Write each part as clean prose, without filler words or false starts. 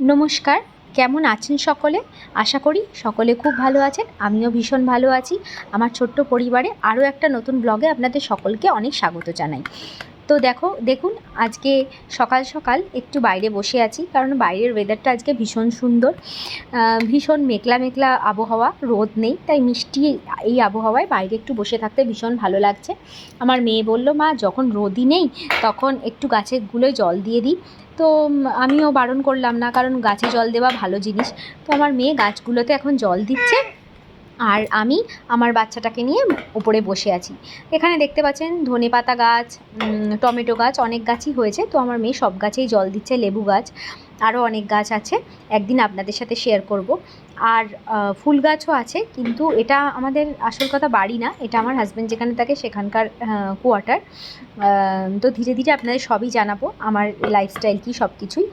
নমস্কার, কেমন আছেন সকলে? আশা করি সকলে খুব ভালো আছেন। আমিও ভীষণ ভালো আছি। আমার ছোট্ট পরিবারে আরও একটা নতুন ব্লগে আপনাদের সকলকে অনেক স্বাগত জানাই। তো দেখুন আজকে সকাল সকাল একটু বাইরে বসে আছি, কারণ বাইরের ওয়েদারটা আজকে ভীষণ সুন্দর। ভীষণ মেঘলা মেঘলা আবহাওয়া, রোদ নেই, তাই মিষ্টি এই আবহাওয়ায় বাইরে একটু বসে থাকতে ভীষণ ভালো লাগছে। আমার মেয়ে বলল, মা যখন রোদই নেই তখন একটু গাছেরগুলোয় জল দিয়ে দিই। তো আমিও বারণ করলাম না, কারণ গাছে জল দেওয়া ভালো জিনিস। তো আমার মেয়ে গাছগুলোতে এখন জল দিচ্ছে, আর আমি আমার বাচ্চাটাকে নিয়ে উপরে বসে আছি। এখানে দেখতে পাচ্ছেন ধনেপাতা গাছ, টমেটো গাছ, অনেক গাছই হয়েছে। তো আমার মেয়ে সব গাছেই জল দিচ্ছে, লেবু গাছ, আরও অনেক গাছ আছে, একদিন আপনাদের সাথে শেয়ার করব। আর ফুল গাছও আছে, কিন্তু এটা আমাদের আসল কথা বাড়ি না, এটা আমার হাজব্যান্ড যেখানে থাকে সেখানকার কোয়ার্টার। তো ধীরে ধীরে আপনাদের সবই জানাবো, আমার লাইফস্টাইল কী সব কিছুই।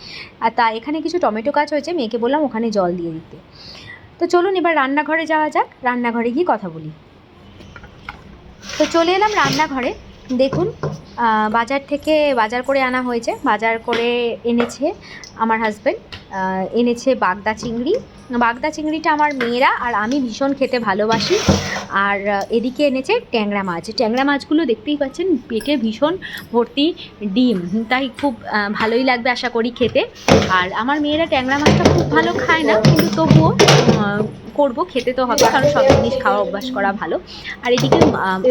আর তা এখানে কিছু টমেটো গাছ হয়েছে, মেয়েকে বললাম ওখানে জল দিয়ে দিতে। তো চলুন এবার রান্নাঘরে যাওয়া যাক, রান্নাঘরে গিয়ে কথা বলি। তো চলে এলাম রান্নাঘরে। দেখুন বাজার থেকে বাজার করে আনা হয়েছে, বাজার করে এনেছে আমার হাজব্যান্ড, এনেছে বাগদা চিংড়ি। বাগদা চিংড়িটা আমার মেয়েরা আর আমি ভীষণ খেতে ভালোবাসি। আর এদিকে এনেছে ট্যাংরা মাছ। ট্যাংরা মাছগুলো দেখতেই পাচ্ছেন, পেটে ভীষণ ভর্তি ডিম, তাই খুব ভালোই লাগবে আশা করি খেতে। আর আমার মেয়েরা ট্যাংরা মাছটা খুব ভালো খায় না, কিন্তু তবুও করবো, খেতে তো হবে, কারণ সব জিনিস খাওয়া অভ্যাস করা ভালো। আর এদিকে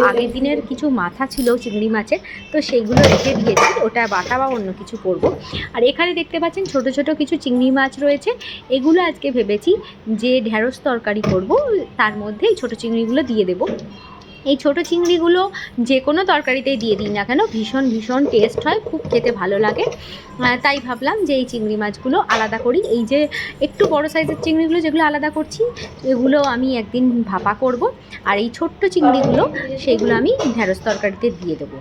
আগের দিনের কিছু মাথা ছিল চিংড়ি মাছের, তো সেইগুলো রেখে দিয়েছি, ওটা বাটা বা অন্য কিছু করব। আর এখানে দেখতে পাচ্ছেন ছোট ছোট কিছু চিংড়ি মাছ রয়েছে, এগুলো আজকে ভেবেছি যে ঢ্যাঁড়স তরকারি করব, তার মধ্যে এই ছোটো চিংড়িগুলো দিয়ে দেবো। এই ছোটো চিংড়িগুলো যে কোনো তরকারিতেই দিয়ে দিই না কেন, ভীষণ ভীষণ টেস্ট হয়, খুব খেতে ভালো লাগে। তাই ভাবলাম যে এই চিংড়ি মাছগুলো আলাদা করি। এই যে একটু বড় সাইজের চিংড়িগুলো যেগুলো আলাদা করছি, এগুলো আমি একদিন ভাপা করব। আর এই ছোট্ট চিংড়িগুলো, সেগুলো আমি ঢ্যাঁড়স তরকারিতে দিয়ে দেবো।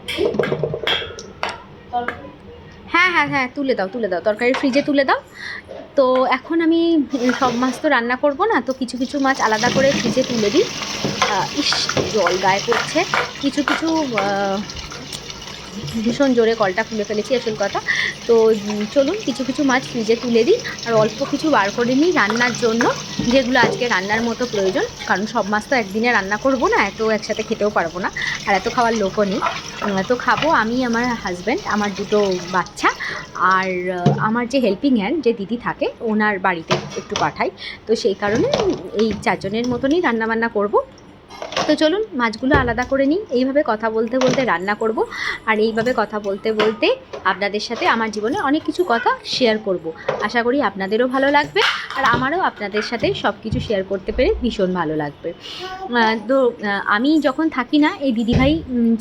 হ্যাঁ হ্যাঁ হ্যাঁ, তুলে দাও তরকারি ফ্রিজে তুলে দাও। তো এখন আমি সব মাছ তো রান্না করব না, তো কিছু কিছু মাছ আলাদা করে ফ্রিজে তুলে দিই। ইস, জল গায়ে পড়ছে। কিছু কিছু ভীষণ জোরে কলটা খুলে ফেলেছি আসল কথা। তো চলুন কিছু কিছু মাছ ফ্রিজে তুলে দিই, আর অল্প কিছু বার করে নিই রান্নার জন্য, যেগুলো আজকে রান্নার মতো প্রয়োজন। কারণ সব মাছ তো একদিনে রান্না করব না, এত একসাথে খেতেও পারবো না, আর এত খাওয়ার লোকও নেই। তো খাবো আমি, আমার হাজব্যান্ড, আমার দুটো বাচ্চা, আর আমার যে হেল্পিং হ্যান্ড যে দিদি থাকে ওনার বাড়িতে একটু পাঠাই। তো সেই কারণে এই চারজনের মতনই রান্নাবান্না করব। তো চলুন মাছগুলো আলাদা করে নিই। এইভাবে কথা বলতে বলতে রান্না করব, আর এইভাবে কথা বলতে বলতে আপনাদের সাথে আমার জীবনে অনেক কিছু কথা শেয়ার করব। আশা করি আপনাদেরও ভালো লাগবে, আর আমারও আপনাদের সাথে সব কিছু শেয়ার করতে পেরে ভীষণ ভালো লাগবে। তো আমি যখন থাকি না, এই দিদিভাই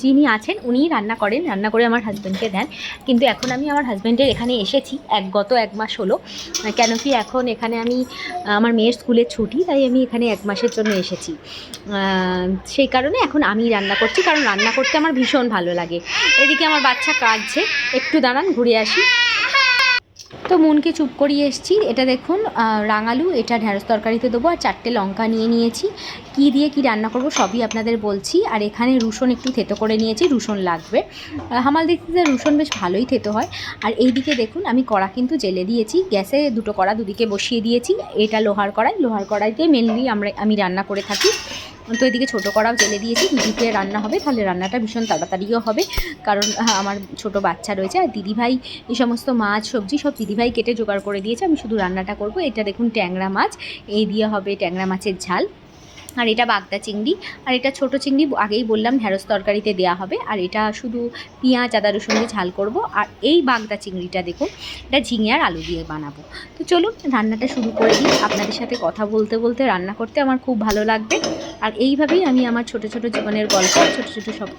যিনি আছেন উনিই রান্না করেন, রান্না করে আমার হাজব্যান্ডকে দেন। কিন্তু এখন আমি আমার হাজব্যান্ডের এখানে এসেছি, গত 1 মাস হলো। কেন কি এখন এখানে আমি, আমার মেয়ের স্কুলের ছুটি, তাই আমি এখানে 1 মাসের জন্য এসেছি। সেই কারণে এখন আমি রান্না করছি, কারণ রান্না করতে আমার ভীষণ ভালো লাগে। এদিকে আমার বাচ্চা কাঁদছে, একটু দাঁড়ান ঘুরে আসি। তো মনকে চুপ করিয়ে এসেছি। এটা দেখুন রাঙালু, এটা ঢ্যাঁড়স তরকারিতে দেবো, আর 4টে লঙ্কা নিয়ে নিয়েছি। কী দিয়ে কী রান্না করব সবই আপনাদের বলছি। আর এখানে রসুন একটু থেতো করে নিয়েছি, রসুন লাগবে। হামাল দিতে রসুন বেশ ভালোই থেতো হয়। আর এই দিকে দেখুন আমি কড়া কিন্তু জেলে দিয়েছি, গ্যাসে দুটো কড়া দুদিকে বসিয়ে দিয়েছি। এটা লোহার কড়াইতে মেনলি আমি রান্না করে থাকি। তো এদিকে ছোটো কড়াও জেলে দিয়েছি, দুদিকে রান্না হবে, তাহলে রান্নাটা ভীষণ তাড়াতাড়িও হবে। কারণ আমার ছোট বাচ্চা রয়েছে, আর দিদিভাই এই সমস্ত মাছ সবজি সব দিদিভাই কেটে জোগাড় করে দিয়েছে, আমি শুধু রান্নাটা করব। এটা দেখুন ট্যাংরা মাছ, এই দিয়ে হবে ট্যাংরা মাছের ঝাল। আর এটা বাগদা চিংড়ি, আর এটা ছোটো চিংড়ি, আগেই বললাম ঢ্যাঁড়স তরকারিতে দেওয়া হবে। আর এটা শুধু পেঁয়াজ আদা রসুন দিয়ে ঝাল করব। আর এই বাগদা চিংড়িটা দেখুন, এটা ঝিঙে আর আলু দিয়ে বানাবো। তো চলুন রান্নাটা শুরু করে দিই। আপনাদের সাথে কথা বলতে বলতে রান্না করতে আমার খুব ভালো লাগবে। আর এইভাবেই আমি আমার ছোট ছোট জীবনের গল্প, ছোট ছোট সব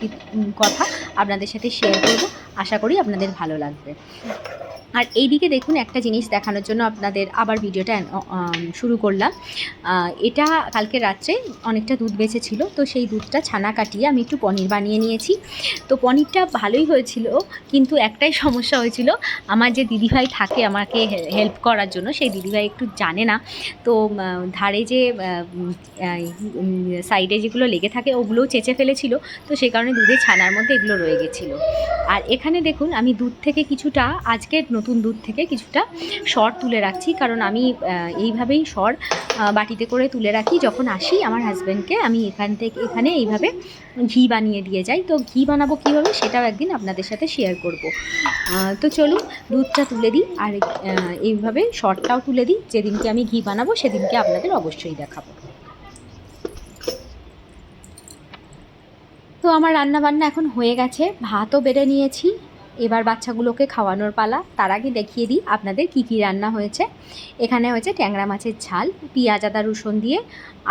কথা আপনাদের সাথে শেয়ার করব। আশা করি আপনাদের ভালো লাগবে। আর এই দিকে দেখুন একটা জিনিস দেখানোর জন্য আপনাদের আবার ভিডিওটা শুরু করলাম। এটা কালকে রাত্রে অনেকটা দুধ বেঁচেছিল, তো সেই দুধটা ছানা কাটিয়ে আমি একটু পনির বানিয়ে নিয়েছি। তো পনিরটা ভালোই হয়েছিল, কিন্তু একটাই সমস্যা হয়েছিল, আমার যে দিদিভাই থাকে আমাকে হেল্প করার জন্য, সেই দিদিভাই একটু জানে না। তো ধারে যে সাইডে যেগুলো লেগে থাকে ওগুলোও চেঁচে ফেলেছিল, তো সেই কারণে দুধের ছানার মধ্যে এগুলো রয়ে গেছিলো। আর এখানে দেখুন আমি দুধ থেকে কিছুটা আজকের নতুন দুধ থেকে কিছুটা সর তুলে রাখছি, কারণ আমি এইভাবেই সর বাটিতে করে তুলে রাখি। যখন আসি আমার হাজব্যান্ডকে আমি এখানে এইভাবে ঘি বানিয়ে দিয়ে যাই। তো ঘি বানাবো কীভাবে সেটাও একদিন আপনাদের সাথে শেয়ার করব। তো চলুন দুধটা তুলে দিই, আর এইভাবে সরটাও তুলে দিই। যেদিনকে আমি ঘি বানাবো সেদিনকে আপনাদের অবশ্যই দেখাবো। তো আমার রান্নাবান্না এখন হয়ে গেছে, ভাতও বেড়ে নিয়েছি, এবার বাচ্চাগুলোকে খাওয়ানোর পালা। তার আগে দেখিয়ে দিই আপনাদের কি কি রান্না হয়েছে। এখানে হয়েছে ট্যাংরা মাছের ঝাল, পেঁয়াজ আদা রসুন দিয়ে,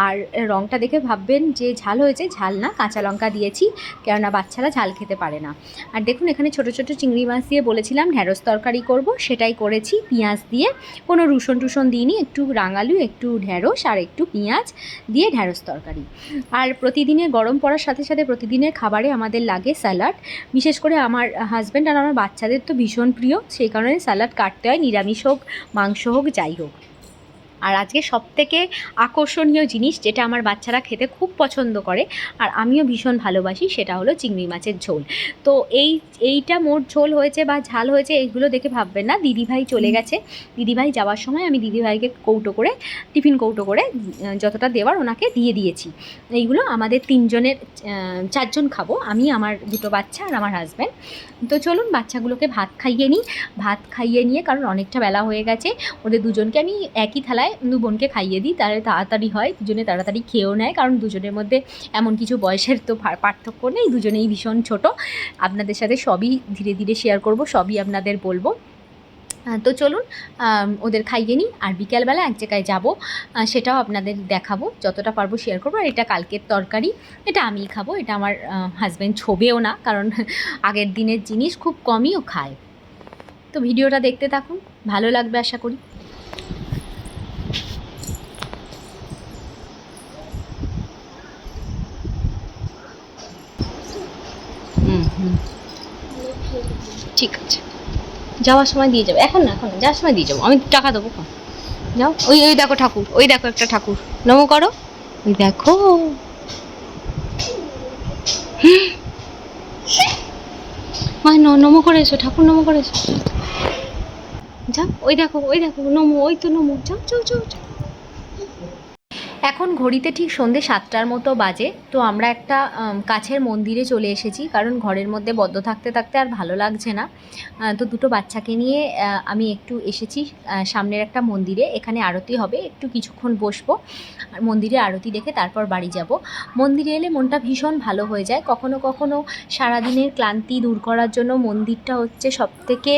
আর রঙটা দেখে ভাববেন যে ঝাল হয়েছে, ঝাল না, কাঁচা লঙ্কা দিয়েছি, কেননা বাচ্চারা ঝাল খেতে পারে না। আর দেখুন এখানে ছোট ছোট চিংড়ি মাছ দিয়ে বলেছিলাম ঢ্যাঁড়স তরকারি করব, সেটাই করেছি পেঁয়াজ দিয়ে, কোনো রসুন টুসুন দিইনি, একটু রাঙালু, একটু ঢ্যাঁড়স আর একটু পেঁয়াজ দিয়ে ঢ্যাঁড়স তরকারি। আর প্রতিদিনের গরম পড়ার সাথে সাথে প্রতিদিনের খাবারে আমাদের লাগে স্যালাড, বিশেষ করে আমার হাজব্যান্ড আর আমার বাচ্চাদের তো ভীষণ প্রিয়, সেই কারণে স্যালাড কাটতে হয়, নিরামিষ হোক মাংস হোক যাই হোক। আর আজকে সবথেকে আকর্ষণীয় জিনিস যেটা আমার বাচ্চারা খেতে খুব পছন্দ করে আর আমিও ভীষণ ভালোবাসি, সেটা হলো চিংড়ি মাছের ঝোল। তো এইটা মোট ঝোল হয়েছে বা ঝাল হয়েছে এইগুলো দেখে ভাববেন না, দিদিভাই চলে গেছে। দিদিভাই যাওয়ার সময় আমি দিদিভাইকে টিফিন কৌটো করে যতটা দেওয়ার ওনাকে দিয়ে দিয়েছি। এইগুলো আমাদের 4জন খাবো, আমি, আমার 2 বাচ্চা আর আমার হাজব্যান্ড। তো চলুন বাচ্চাগুলোকে ভাত খাইয়ে নিয়ে, কারণ অনেকটা বেলা হয়ে গেছে, ওদের দুজনকে আমি একই থালায় 2 বোনকে খাইয়ে দিই, তাহলে তাড়াতাড়ি হয়, দুজনে তাড়াতাড়ি খেয়েও নেয়, কারণ দুজনের মধ্যে এমন কিছু বয়সের তো পার্থক্য নেই, দুজনেই ভীষণ ছোট। আপনাদের সাথে সবই ধীরে ধীরে শেয়ার করব, সবই আপনাদের বলবো। তো চলুন ওদের খাইয়ে নিই, আর বিকেলবেলা এক জায়গায় যাব, সেটাও আপনাদের দেখাবো, যতটা পারবো শেয়ার করবো। আর এটা কালকের তরকারি, এটা আমিই খাবো, এটা আমার হাজব্যান্ড ছোবেও না, কারণ আগের দিনের জিনিস খুব কমই ও খায়। তো ভিডিওটা দেখতে থাকুন, ভালো লাগবে আশা করি। ঠিক আছে, যাওয়ার সময় দিয়ে যাবো, এখন না যাওয়ার সময় দিয়ে যাবো, আমি টাকা দেবো। যাও, ওই দেখো ঠাকুর, ওই দেখো একটা ঠাকুর, নমো করো, ওই দেখো, মা নমো করে এসো, ঠাকুর নমো করে এসো, যাও, ওই দেখো নমো, ওই তো নমো, যাও যাও যাও। এখন ঘড়িতে ঠিক সন্ধ্যে 7টার মতো বাজে। তো আমরা একটা কাছের মন্দিরে চলে এসেছি, কারণ ঘরের মধ্যে বদ্ধ থাকতে থাকতে আর ভালো লাগছে না। তো 2 বাচ্চাকে নিয়ে আমি একটু এসেছি সামনের একটা মন্দিরে, এখানে আরতি হবে, একটু কিছুক্ষণ বসবো, আর মন্দিরে আরতি দেখে তারপর বাড়ি যাব। মন্দিরে এলে মনটা ভীষণ ভালো হয়ে যায়, কখনো কখনো সারাদিনের ক্লান্তি দূর করার জন্য মন্দিরটা হচ্ছে সবথেকে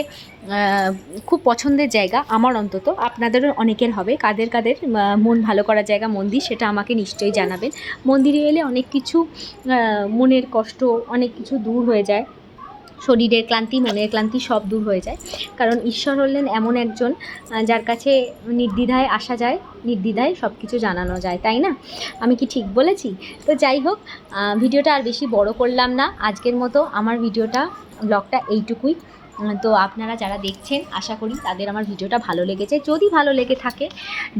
খুব পছন্দের জায়গা আমার, অন্তত আপনাদেরও অনেকের হবে। কাদের কাদের মন ভালো করার জায়গা মন্দির, সেটা আমাকে নিশ্চয়ই জানাবেন। মন্দিরে এলে অনেক কিছু মনের কষ্ট অনেক কিছু দূর হয়ে যায়, শরীরের ক্লান্তি মনের ক্লান্তি সব দূর হয়ে যায়, কারণ ঈশ্বর হলেন এমন একজন যার কাছে নির্দ্বিধায় আসা যায়, নির্দ্বিধায় সব কিছু জানানো যায়, তাই না? আমি কি ঠিক বলেছি? তো যাই হোক, ভিডিওটা আর বেশি বড় করলাম না আজকের মতো, আমার ব্লগটা এইটুকুই। তো আপনারা যারা দেখছেন আশা করি তাদের আমার ভিডিওটা ভালো লেগেছে। যদি ভালো লেগে থাকে,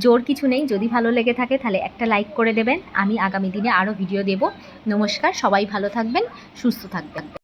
জোর কিছু নেই, যদি ভালো লেগে থাকে তাহলে একটা লাইক করে দেবেন। আমি আগামী দিনে আরও ভিডিও দেব। নমস্কার, সবাই ভালো থাকবেন, সুস্থ থাকবেন।